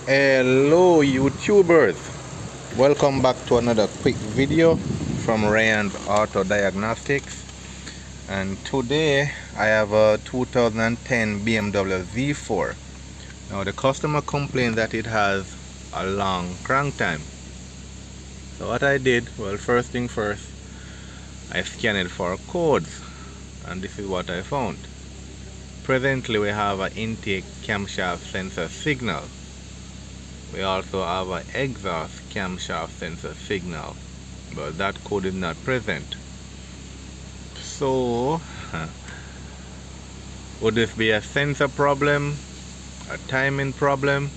Hello YouTubers, welcome back to another quick video from Rayon's Auto Diagnostics. And today I have a 2010 BMW Z4. Now the customer complained that it has a long crank time. So what I did, well, first thing first, I scanned it for codes, and this is what I found. Presently we have an intake camshaft sensor signal. We also have an exhaust camshaft sensor signal, but that code is not present. So, would this be a sensor problem, a timing problem?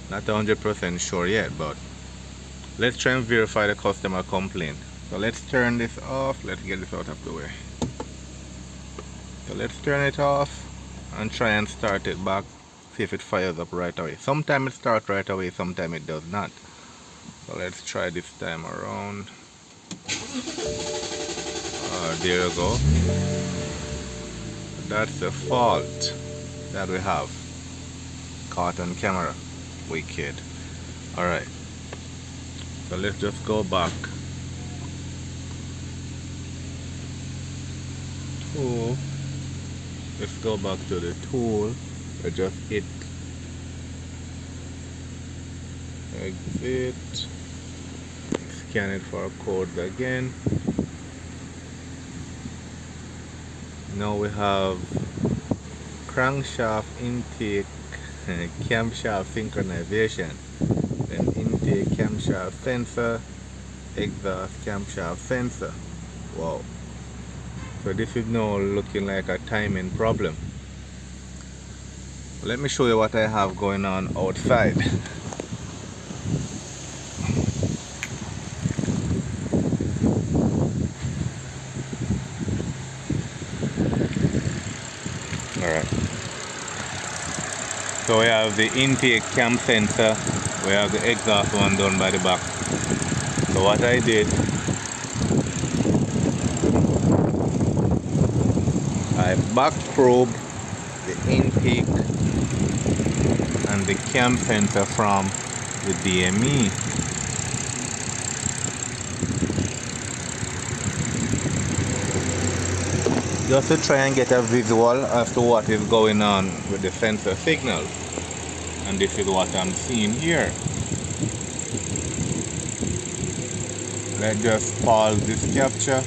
Not 100% sure yet, but let's try and verify the customer complaint. So let's turn this off. Let's get this out of the way. So let's turn it off and try and start it back. See if it fires up right away. Sometimes it starts right away, sometimes it does not. So let's try this time around. There you go. That's the fault that we have. Caught on camera. Wicked. Alright. So let's just go back to, let's go back to the tool. I just hit exit, scan it for codes again. Now we have crankshaft intake camshaft synchronization, then intake camshaft sensor, exhaust camshaft sensor. Wow. So this is now looking like a timing problem. Let me show you what I have going on outside. Alright. So we have the intake cam sensor, we have the exhaust one down by the back. So what I did, I back probed the intake and the cam sensor from the DME. Just to try and get a visual as to what is going on with the sensor signal. And this is what I'm seeing here. Let's just pause this capture.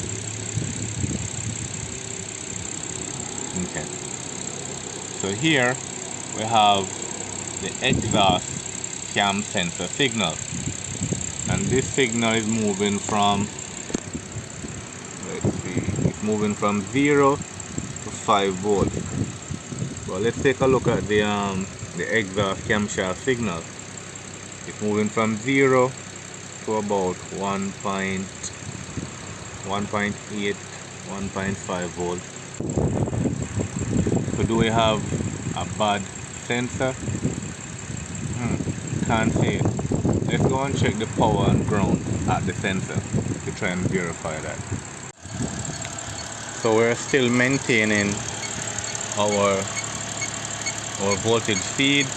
Okay. So here we have the exhaust cam sensor signal, and this signal is moving from, let's see, it's moving from 0 to 5 volts. Well, let's take a look at the exhaust camshaft signal. It's moving from 0 to about 1.8, 1.5 volts. So do we have a bad sensor? Can't see it. Let's go and check the power and ground at the sensor to try and verify that. So we're still maintaining our voltage feed,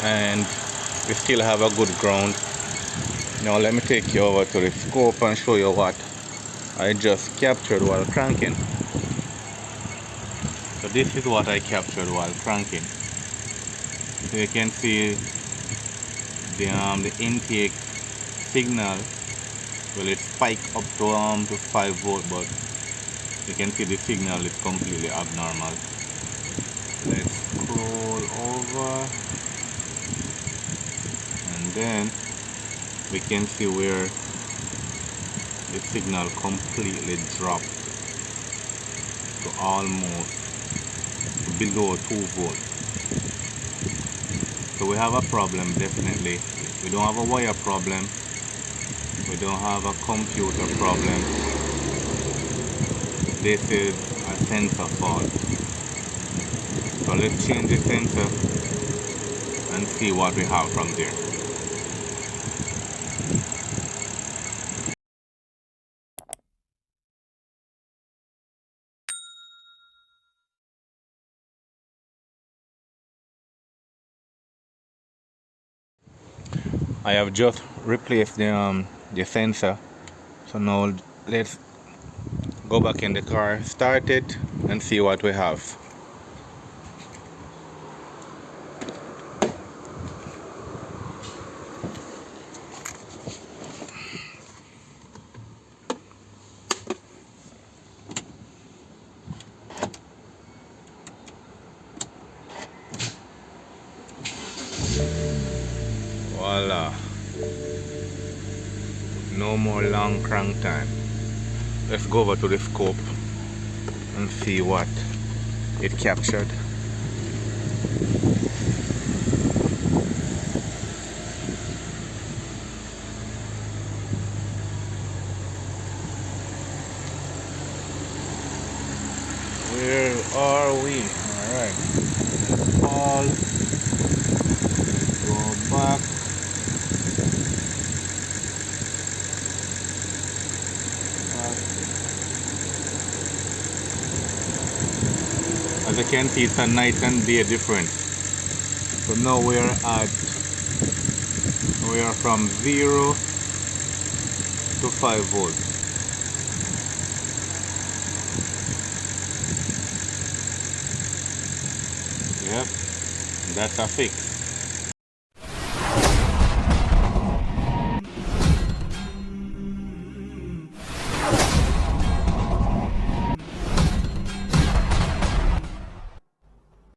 and we still have a good ground. Now let me take you over to the scope and show you what I just captured while cranking. So this is what I captured while cranking. So you can see the intake signal. Well, it spiked up to 5 volts, but you can see the signal is completely abnormal. Let's scroll over, and then we can see where the signal completely dropped to almost below 2 volts. So we have a problem, definitely. We don't have a wire problem, we don't have a computer problem. This is a sensor fault. So let's change the sensor and see what we have from there. I have just replaced the sensor. So now let's go back in the car, start it, and see what we have. Voila. No more long crank time. Let's go over to the scope and see what it captured. Where are we? Alright. All go back. As you can see, it's a night and day difference. So now we are from 0 to 5 volts. Yep, that's a fix.